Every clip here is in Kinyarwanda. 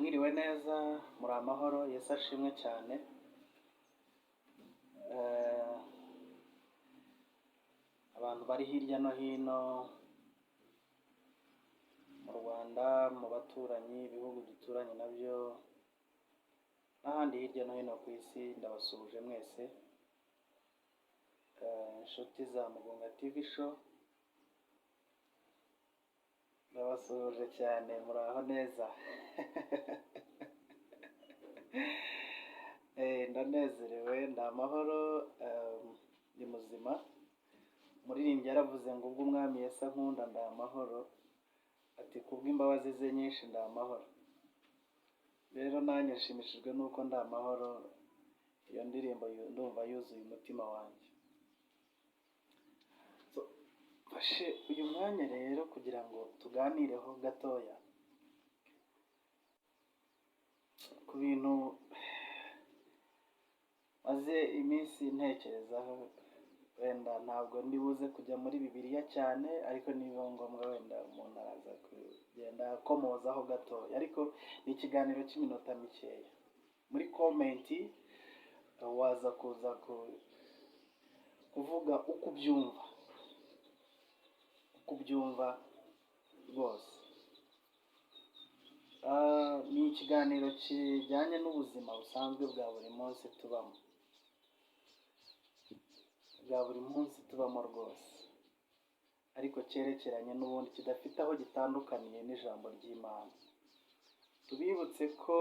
Mwiriwe neza, muri amahoro, Yesu ashimwe cyane. Abantu bari hirya no hino mu Rwanda, mu baturanyi, ibihugu duturanye nabyo n'ahandi hirya no hino ku isi, ndabasuhuje mwese. Inshuti za Mugunga TV show, ndabasuhuje cyane, muraho neza. Ndanezerewe, ndi amahoro, ndi muzima. Umuririmbyi yaravuze ngo ubwo umwami Yesu ankunda ndi amahoro, ati kubw'imbabazi ze nyinshi ndi amahoro. Rero nanjye nshimishijwe nuko ndi amahoro, iyo ndirimbo ndumva yuzuye umutima wanjye. Mfashe uyu mwanya rero kugira ngo tuganireho gatoya ku bintu maze iminsi ntekerezaho. Wenda ntabwo ndibuze kujya muri Bibiliya cyane, ariko niba ngombwa wenda umuntu araza kugenda akomozaho gatoya, ariko ni ikiganiro cy'iminota mikeya. Muri komenti waza kuza kuvuga uko ubyumva rwose. Ni ikiganiro kijyanye n'ubuzima busanzwe bwa buri munsi tubamo rwose, ariko cyerekeranye n'ubundi kidafite aho gitandukaniye n'ijambo ry'Imana. Tubibutse ko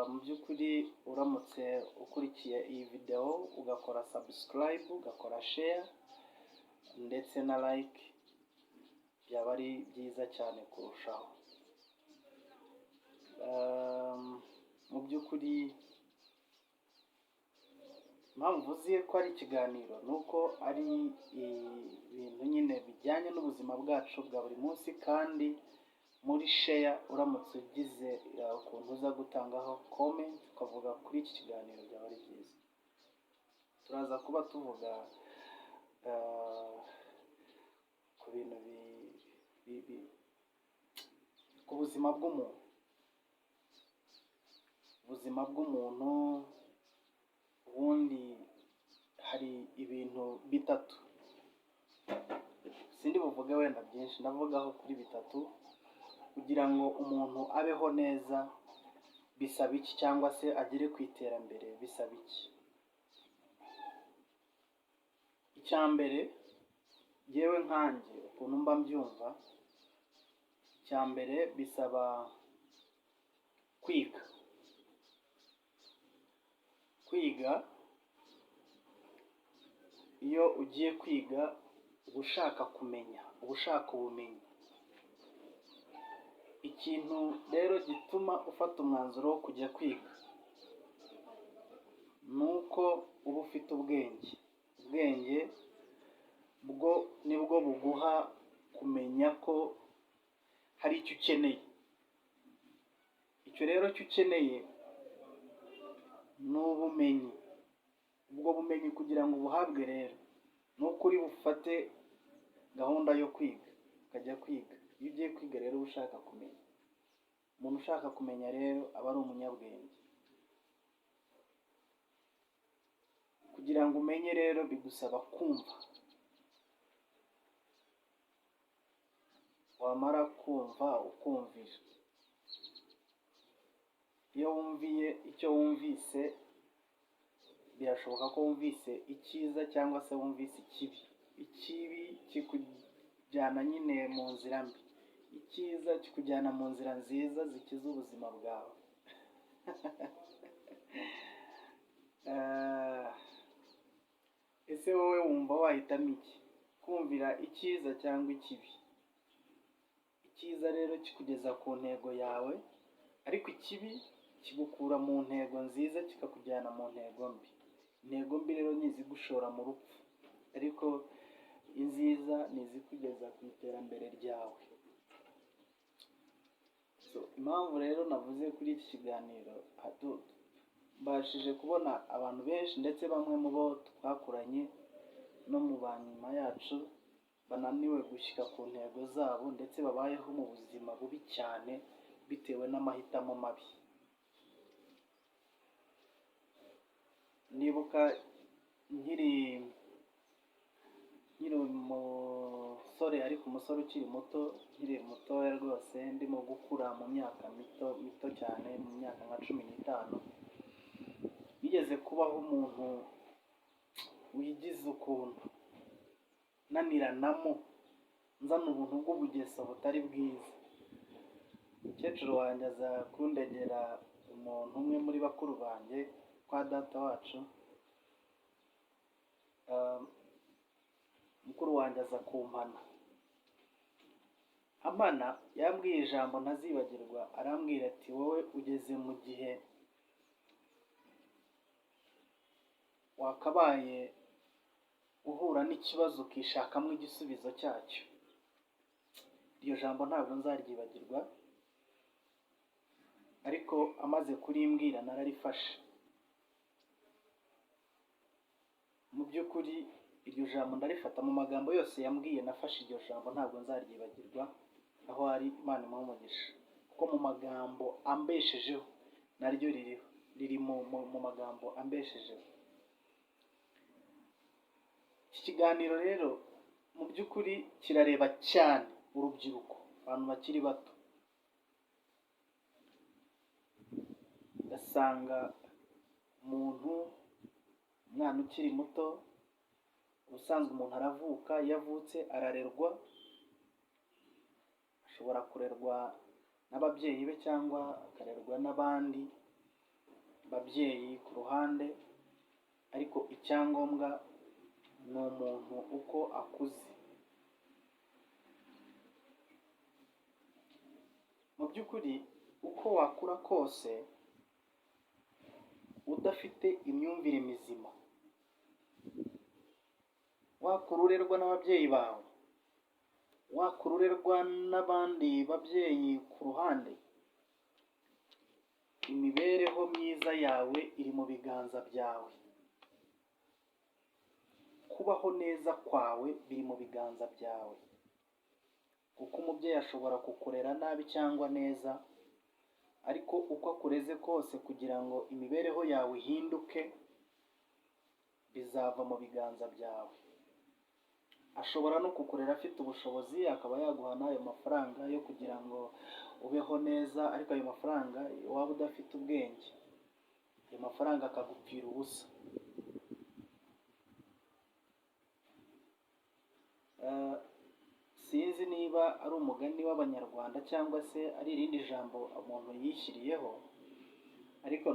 mu by'ukuri uramutse ukurikiye iyi video ugakora subscribe, ugakora share ndetse na like, byaba ari byiza cyane kurushaho. Mu by'ukuri impamvu uziye ko ari ikiganiro ni uko ari ibintu nyine bijyanye n'ubuzima bwacu bwa buri munsi, kandi muri share uramutse ugize ukuntu uza gutangaho comment ukavuga kuri iki kiganiro byaba ari byiza. Turaza kuba tuvuga ku bintu ku buzima bw'umuntu. Ubundi hari ibintu bitatu, sindi buvuge wenda byinshi, ndavugaho kuri bitatu. Kugira ngo umuntu abeho neza bisaba iki, cyangwa se agere ku iterambere bisaba iki? Icya mbere, yewe nkanjye ukuntu mba mbyumva, icya mbere bisaba kwiga. Iyo ugiye kwiga uba ushaka kumenya, uba ushaka ubumenyi. Ikintu rero gituma ufata umwanzuro wo kujya kwiga ni uko uba ufite ubwenge bwo nibwo buguha kumenya ko hari icyo ukeneye. Icyo rero cyo ukeneye ni ubumenyi. Ubwo bumenyi kugira ngo ubuhabwe rero ni uko uri bufate gahunda yo kwiga, ukajya kwiga. Iyo ugiye kwiga rero uba ushaka kumenya. Umuntu ushaka kumenya rero aba ari umunyabwenge. Kugira ngo umenye rero bigusaba kumva. Wamara kumva ukumvira. Iyo wumviye icyo wumvise, birashoboka ko wumvise icyiza cyangwa se wumvise ikibi. Ikibi kikujyana nyine mu nzira mbi, icyiza kikujyana mu nzira nziza zikiza ubuzima bwawe. Ese wowe wumva wahitamo iki? Kumvira icyiza cyangwa ikibi? Icyiza rero kikugeza ku ntego yawe, ariko ikibi kigukura mu ntego nziza kikakujyana mu ntego mbi. Intego mbi rero ni izigushora mu rupfu, ariko inziza ni izikugeza ku iterambere ryawe. Impamvu rero navuze kuri iki kiganiro, mbashije kubona abantu benshi ndetse bamwe mu bo twakuranye no mu banyuma yacu bananiwe gushyika ku ntego zabo, ndetse babayeho mu buzima bubi cyane bitewe n'amahitamo mabi. ndibuka nkiri umusore, ariko umusore ukiri muto, nkiri mutoya rwose, ndimo gukura mu myaka mito cyane, mu myaka nka 15, bigeze kubaho umuntu wigize ukuntu naniranamo, nzana ubuntu bw'ubugeso butari bwiza. Umukecuru wanjye aza kundegera umuntu umwe muri bakuru banjye kwa data wacu. Mukuru wanjye aza kumpana, amana yambwiye ijambo ntazibagirwa. Arambwira ati, wowe ugeze mu gihe wakabaye uhura n'ikibazo ukishakamo igisubizo cyacyo. Iryo jambo ntabwo nzaryibagirwa, ariko amaze kurimbwira nararifashe. Mu by'ukuri iryo jambo ndarifata, mu magambo yose yambwiye nafashe iryo jambo, ntabwo nzaryibagirwa aho ari. Imana imuhe umugisha, kuko mu magambo ambeshejeho naryo riri mu magambo ambeshejeho. Iki kiganiro rero mu by'ukuri kirareba cyane urubyiruko, abantu bakiri bato. Ugasanga umwana ukiri muto, ubusanzwe umuntu aravuka, iyo avutse ararerwa, ashobora kurerwa n'ababyeyi be cyangwa akarerwa n'abandi babyeyi ku ruhande, ariko icyangombwa ni umuntu uko akuze. Mu by'ukuri uko wakura kose udafite imyumvire mizima, wakura urerwa n'ababyeyi bawe, wakura urerwa n'abandi babyeyi ku ruhande, imibereho myiza yawe iri mu biganza byawe. Kubaho neza kwawe biri mu biganza byawe, kuko umubyeyi ashobora kukurera nabi cyangwa neza, ariko uko akureze kose kugira ngo imibereho yawe ihinduke bizava mu biganza byawe. Ashobora no kukurera afite ubushobozi, akaba yaguha n'ayo mafaranga yo kugira ngo ubeho neza, ariko ayo mafaranga waba udafite ubwenge, ayo mafaranga akagupfira ubusa. Sinzi niba ari umugani w'Abanyarwanda cyangwa se ari irindi jambo umuntu yishyiriyeho, ariko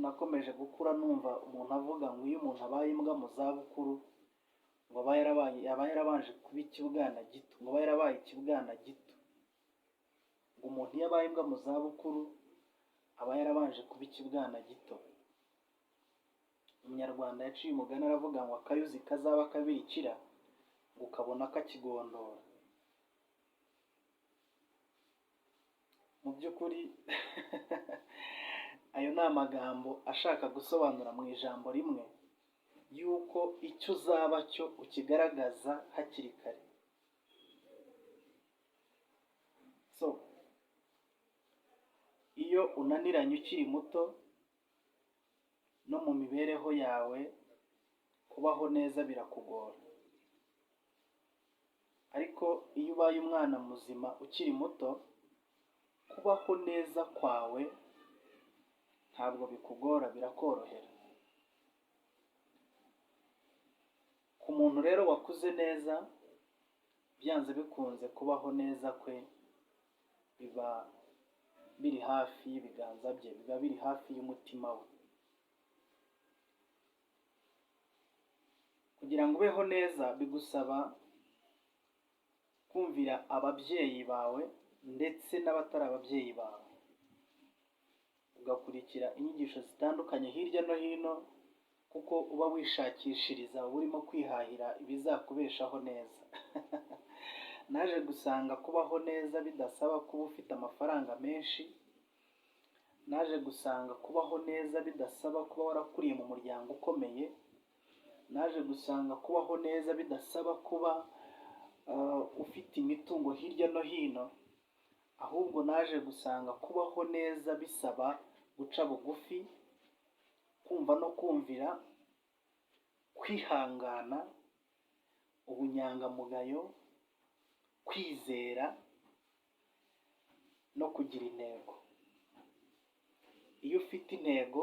nakomeje gukura numva umuntu avuga ngo iyo umuntu abaye imbwa mu zabukuru, ngo aba yarabanje kuba ikibwana gito, ngo aba yarabaye ikibwana gito. Ngo umuntu iyo abaye imbwa mu zabukuru aba yarabanje kuba ikibwana gito. Umunyarwanda yaciye umugani aravuga ngo akayuzi kazaba kabirikira ngo ukabona kakigondora. Mu by'ukuri ayo ni amagambo ashaka gusobanura mu ijambo rimwe yuko icyo uzaba cyo ukigaragaza hakiri kare. Iyo unaniranye ukiri muto, no mu mibereho yawe kubaho neza birakugora, ariko iyo ubaye umwana muzima ukiri muto, kubaho neza kwawe ntabwo bikugora, birakorohera. Ku muntu rero wakuze neza, byanze bikunze kubaho neza kwe biba biri hafi y'ibiganza bye, biba biri hafi y'umutima we. Kugira ngo ubeho neza bigusaba kumvira ababyeyi bawe ndetse n'abatari ababyeyi bawe, ugakurikira inyigisho zitandukanye hirya no hino, kuko uba wishakishiriza, uba urimo kwihahira ibizakubeshaho neza. Naje gusanga kubaho neza bidasaba kuba ufite amafaranga menshi. Naje gusanga kubaho neza bidasaba kuba warakuriye mu muryango ukomeye. Naje gusanga kubaho neza bidasaba kuba ufite imitungo hirya no hino, ahubwo naje gusanga kubaho neza bisaba guca bugufi, kumva no kumvira, kwihangana, ubunyangamugayo, kwizera no kugira intego. Iyo ufite intego,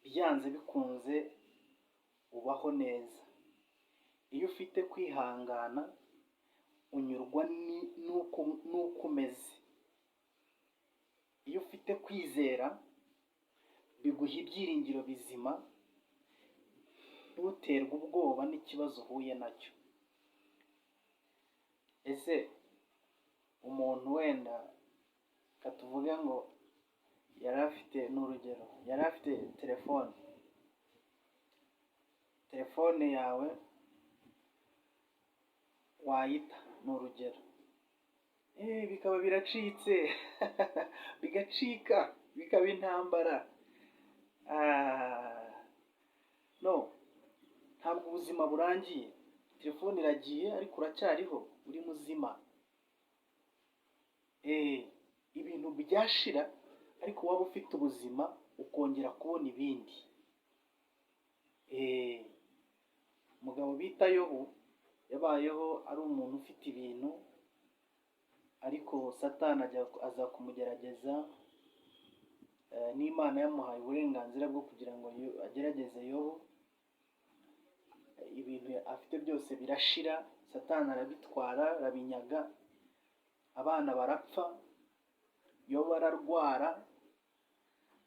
byanze bikunze ubaho neza. Iyo ufite kwihangana, unyurwa n'uko umeze. Iyo ufite kwizera, biguha ibyiringiro bizima, ntuterwe ubwoba n'ikibazo uhuye nacyo. Ese umuntu wenda katuvuge ngo yari afite, n'urugero, yari afite telefone yawe wayita, n'urugero, bikaba biracitse bigacika, bikaba intambara. No, ntabwo ubuzima burangiye. Telefone iragiye ariko uracyariho, uri muzima. Ibintu byashira ariko waba ufite ubuzima ukongera kubona ibindi. Umugabo bita Yobu yabayeho ari umuntu ufite ibintu, ariko Satani aza kumugerageza. N'Imana yamuhaye uburenganzira bwo kugira ngo agerageze Yobu. Ibintu afite byose birashira, Satani arabitwara, arabinyaga, abana barapfa, Yobu ararwara.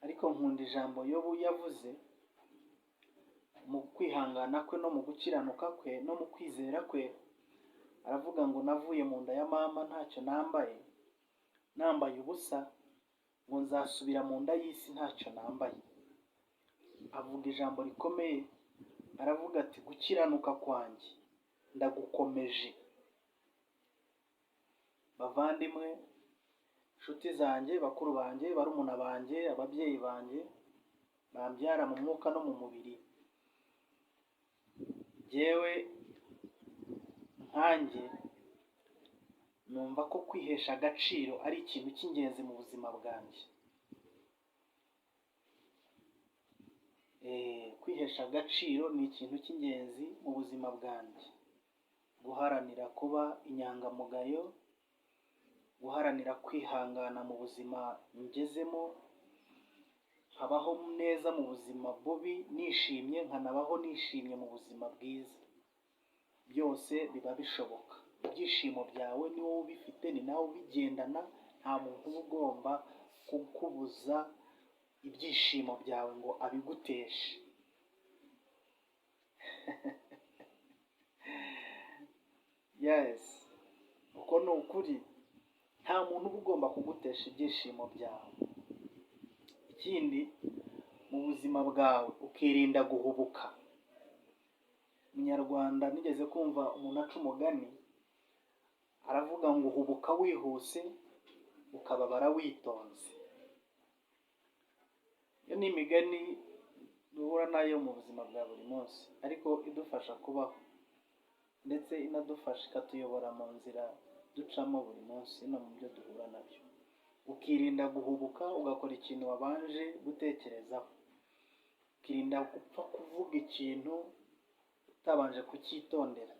Ariko nkunda ijambo Yobu yavuze, mu kwihangana kwe no mu gukiranuka kwe no mu kwizera kwe, aravuga ngo navuye mu nda ya mama ntacyo nambaye, nambaye ubusa, ngo nzasubira mu nda y'isi ntacyo nambaye. Avuga ijambo rikomeye, aravuga ati gukiranuka kwanjye ndagukomeje. Bavandimwe, inshuti zanjye, bakuru banjye, barumuna banjye, ababyeyi banjye bambyara mu mwuka no mu mubiri, jyewe nkanjye numva ko kwihesha agaciro ari ikintu cy'ingenzi mu buzima bwanjye. Kwihesha agaciro ni ikintu cy'ingenzi mu buzima bwanjye. Guharanira kuba inyangamugayo, guharanira kwihangana mu buzima ngezemo, nkabaho neza mu buzima bubi nishimye, nkanabaho nishimye mu buzima bwiza. Byose biba bishoboka. Ibyishimo byawe ni wowe ubifite, ni nawe ubigendana. Nta muntu uba ugomba kukubuza ibyishimo byawe ngo abiguteshe. Yes, uko ni ukuri. Nta muntu uba ugomba kugutesha ibyishimo byawe. Ikindi, mu buzima bwawe ukirinda guhubuka. Umunyarwanda nigeze kumva umuntu aca umugani, aravuga ngo uhubuka wihuse, ukababara witonze. Iyo ni imigani duhura nayo mu buzima bwa buri munsi, ariko idufasha kubaho, ndetse inadufasha ikatuyobora mu nzira ducamo buri munsi no mu byo duhura nabyo. Ukirinda guhubuka, ugakora ikintu wabanje gutekerezaho. Ukirinda gupfa kuvuga ikintu utabanje kucyitondera.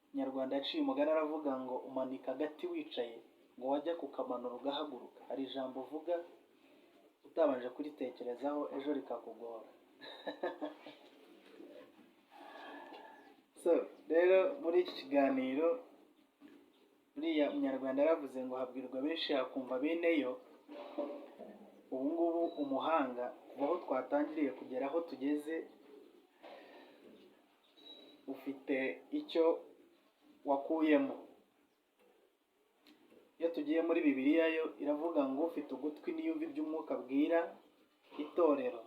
Umunyarwanda yaciye umugani aravuga ngo umanika agati wicaye, ngo wajya kukamanura ugahaguruka. Hari ijambo uvuga utabanje kuritekerezaho, ejo rikakugora. So rero muri iki kiganiro, uriya Umunyarwanda yaravuze ngo habwirwa benshi hakumva bene yo. Ubu ngubu umuhanga, kuva aho twatangiriye kugera aho tugeze, ufite icyo wakuyemo. Iyo tugiye muri Bibiliya yo iravuga ngo ufite ugutwi niyumve iby'umwuka abwira itorero.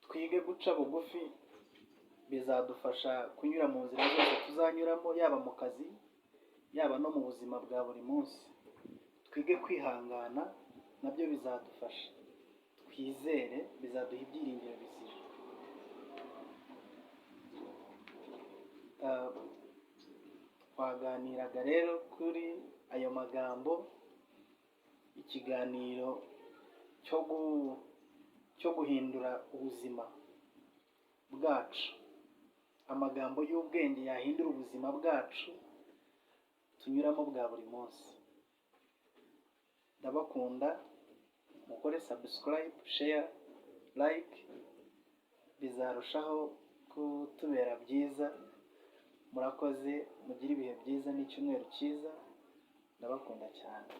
Twige guca bugufi, bizadufasha kunyura mu nzira zose tuzanyuramo, yaba mu kazi, yaba no mu buzima bwa buri munsi. Twige kwihangana, nabyo bizadufasha. Twizere, bizaduha ibyiringiro bizira. Twaganiraga rero kuri ayo magambo. Ikiganiro cyo guhindura ubuzima bwacu, amagambo y'ubwenge yahindura ubuzima bwacu tunyuramo bwa buri munsi. Ndabakunda, mukore subscribe, share, like, bizarushaho kutubera byiza. Murakoze, mugire ibihe byiza n'icyumweru cyiza, ndabakunda cyane.